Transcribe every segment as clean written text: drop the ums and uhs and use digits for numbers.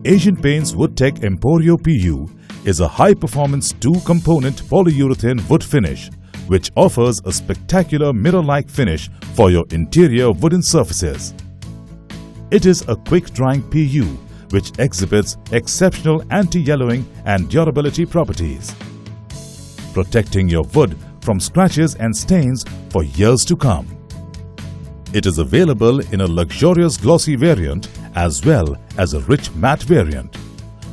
Asian Paints Woodtech Emporio PU is a high-performance two-component polyurethane wood finish which offers a spectacular mirror-like finish for your interior wooden surfaces. It is a quick-drying PU which exhibits exceptional anti-yellowing and durability properties, protecting your wood from scratches and stains for years to come. It is available in a luxurious glossy variant as well as a rich matte variant.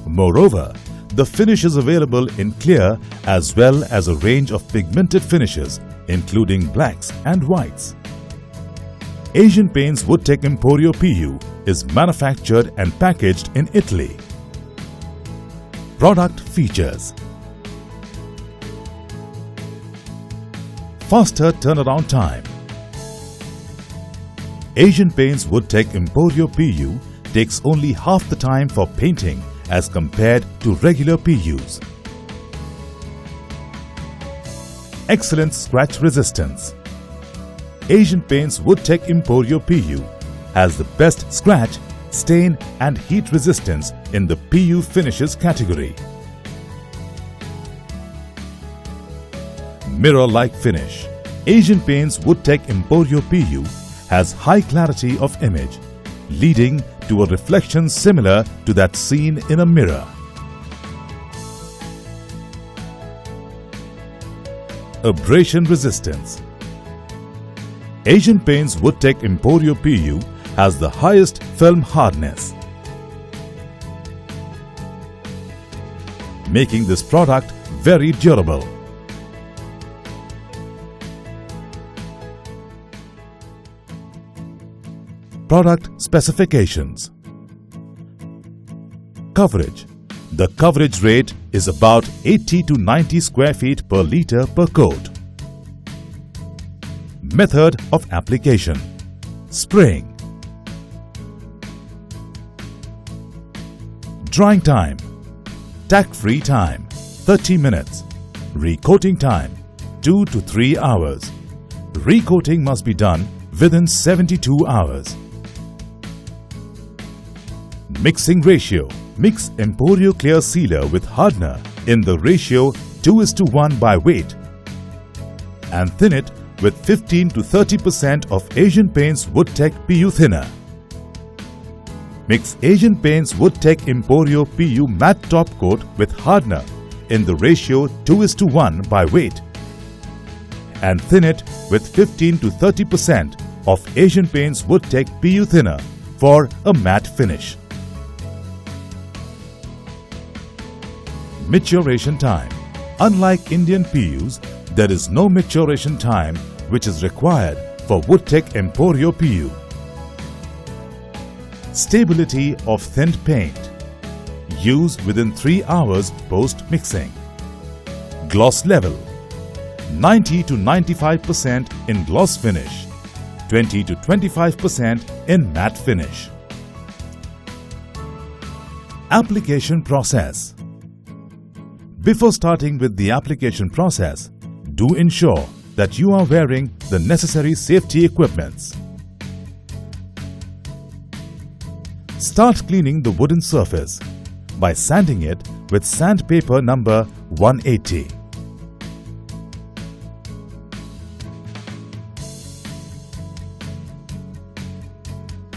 Moreover, the finish is available in clear as well as a range of pigmented finishes including blacks and whites. Asian Paints Woodtech Emporio PU is manufactured and packaged in Italy. Product features: faster turnaround time. Asian Paints Woodtech Emporio PU takes only half the time for painting as compared to regular PUs. Excellent scratch resistance. Asian Paints Woodtech Emporio PU has the best scratch, stain and heat resistance in the PU finishes category. Mirror-like finish. Asian Paints Woodtech Emporio PU has high clarity of image, leading to a reflection similar to that seen in a mirror. Abrasion resistance. Asian Paints Woodtech Emporio PU has the highest film hardness, making this product very durable. Product specifications. Coverage. The coverage rate is about 80 to 90 square feet per litre per coat. Method of application: spraying. Drying time: tack-free time 30 minutes. Recoating time 2 to 3 hours. Recoating must be done within 72 hours. Mixing ratio: mix Emporio Clear Sealer with hardener in the ratio 2:1 by weight and thin it with 15 to 30% of Asian Paints Woodtech PU thinner. Mix Asian Paints Woodtech Emporio PU matte top coat with hardener in the ratio 2:1 by weight and thin it with 15 to 30% of Asian Paints Woodtech PU thinner for a matte finish. Maturation time. Unlike Indian PUs, there is no maturation time which is required for Woodtech Emporio PU. Stability of thinned paint. Use within 3 hours post-mixing. Gloss level: 90 to 95% in gloss finish, 20 to 25% in matte finish. Application process. Before starting with the application process, do ensure that you are wearing the necessary safety equipments. Start cleaning the wooden surface by sanding it with sandpaper number 180.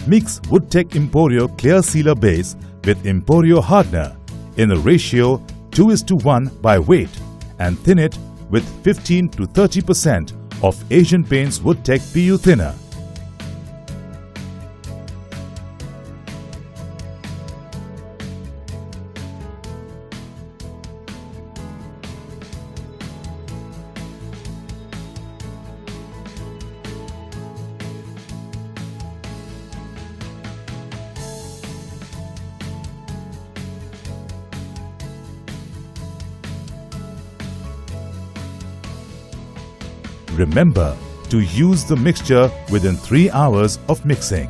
Mix Woodtech Emporio Clear Sealer base with Emporio hardener in a ratio 2:1 by weight and thin it with 15 to 30% of Asian Paints Woodtech PU thinner. Remember to use the mixture within 3 hours of mixing.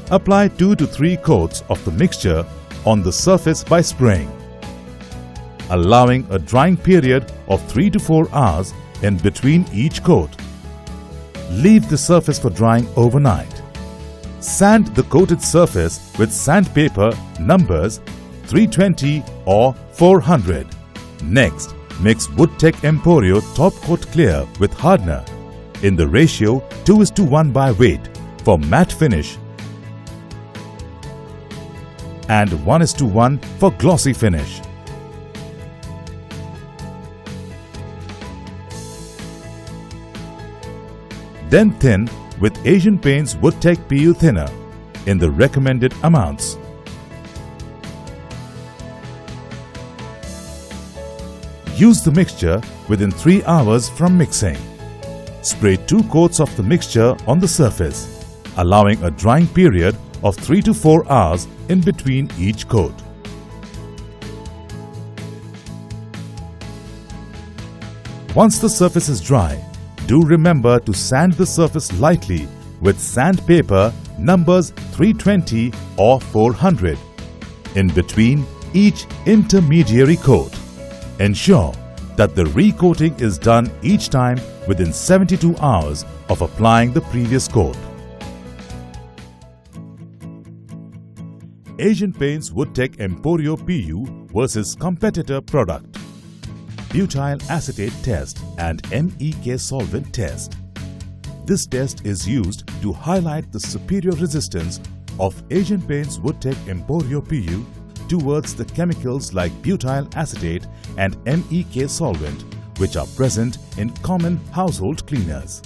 Apply 2 to 3 coats of the mixture on the surface by spraying, allowing a drying period of 3 to 4 hours in between each coat. Leave the surface for drying overnight. Sand the coated surface with sandpaper numbers 320 or 400. Next, mix Woodtech Emporio Top Coat Clear with hardener in the ratio 2:1 by weight for matte finish and 1:1 for glossy finish. Then thin with Asian Paints Woodtech PU thinner in the recommended amounts. Use the mixture within 3 hours from mixing. Spray 2 coats of the mixture on the surface, allowing a drying period of 3 to 4 hours in between each coat. Once the surface is dry, do remember to sand the surface lightly with sandpaper numbers 320 or 400 in between each intermediary coat. Ensure that the recoating is done each time within 72 hours of applying the previous coat. Asian Paints Woodtech Emporio PU versus competitor product. Butyl acetate test and MEK solvent test. This test is used to highlight the superior resistance of Asian Paints Woodtech Emporio PU towards the chemicals like butyl acetate and MEK solvent, which are present in common household cleaners.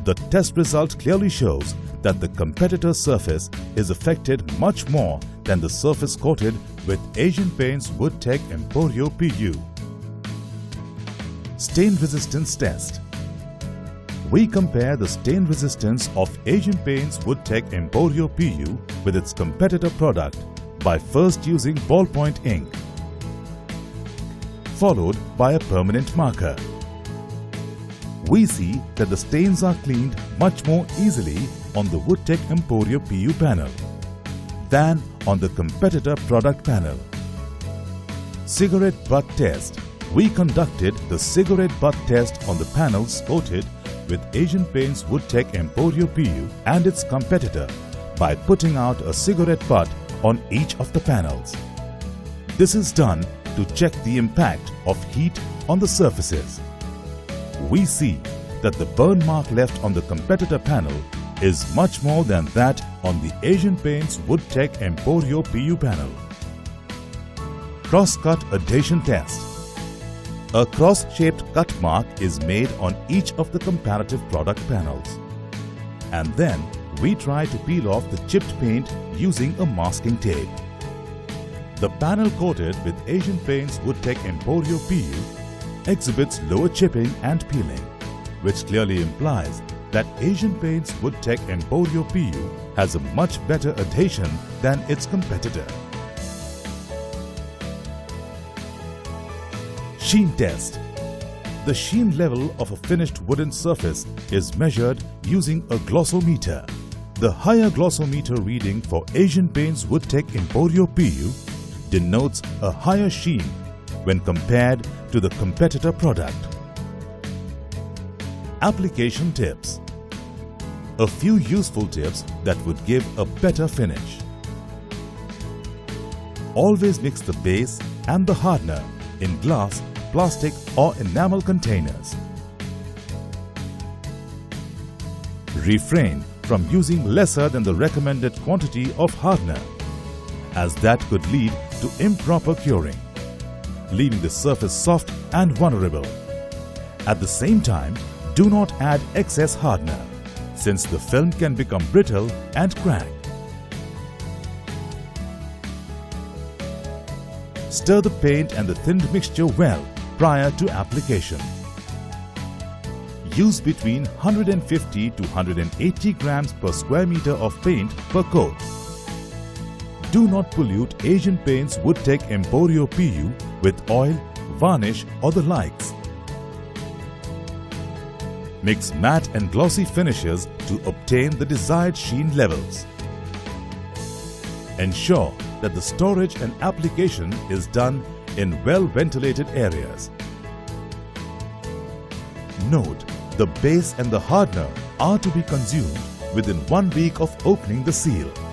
The test result clearly shows that the competitor's surface is affected much more than the surface coated with Asian Paints Woodtech Emporio PU. Stain resistance test. We compare the stain resistance of Asian Paints Woodtech Emporio PU with its competitor product by first using ballpoint ink, followed by a permanent marker. We see that the stains are cleaned much more easily on the Woodtech Emporio PU panel than on the competitor product panel. Cigarette butt test. We conducted the cigarette butt test on the panels coated with Asian Paints Woodtech Emporio PU and its competitor by putting out a cigarette butt on each of the panels. This is done to check the impact of heat on the surfaces. We see that the burn mark left on the competitor panel is much more than that on the Asian Paints Woodtech Emporio PU panel. Cross-cut adhesion test. A cross-shaped cut mark is made on each of the comparative product panels. And then we try to peel off the chipped paint using a masking tape. The panel coated with Asian Paints Woodtech Emporio PU exhibits lower chipping and peeling, which clearly implies that Asian Paints Woodtech Emporio PU has a much better adhesion than its competitor. Sheen test. The sheen level of a finished wooden surface is measured using a glossometer. The higher glossometer reading for Asian Paints Woodtech Emporio PU denotes a higher sheen when compared to the competitor product. Application tips. A few useful tips that would give a better finish. Always mix the base and the hardener in glass, plastic or enamel containers. Refrain from using lesser than the recommended quantity of hardener, as that could lead to improper curing, leaving the surface soft and vulnerable. At the same time, do not add excess hardener, since the film can become brittle and crack. Stir the paint and the thinned mixture well prior to application. Use between 150 to 180 grams per square meter of paint per coat. Do not pollute Asian Paints Woodtech Emporio PU with oil, varnish or the likes. Mix matte and glossy finishes to obtain the desired sheen levels. Ensure that the storage and application is done in well-ventilated areas. Note, the base and the hardener are to be consumed within 1 week of opening the seal.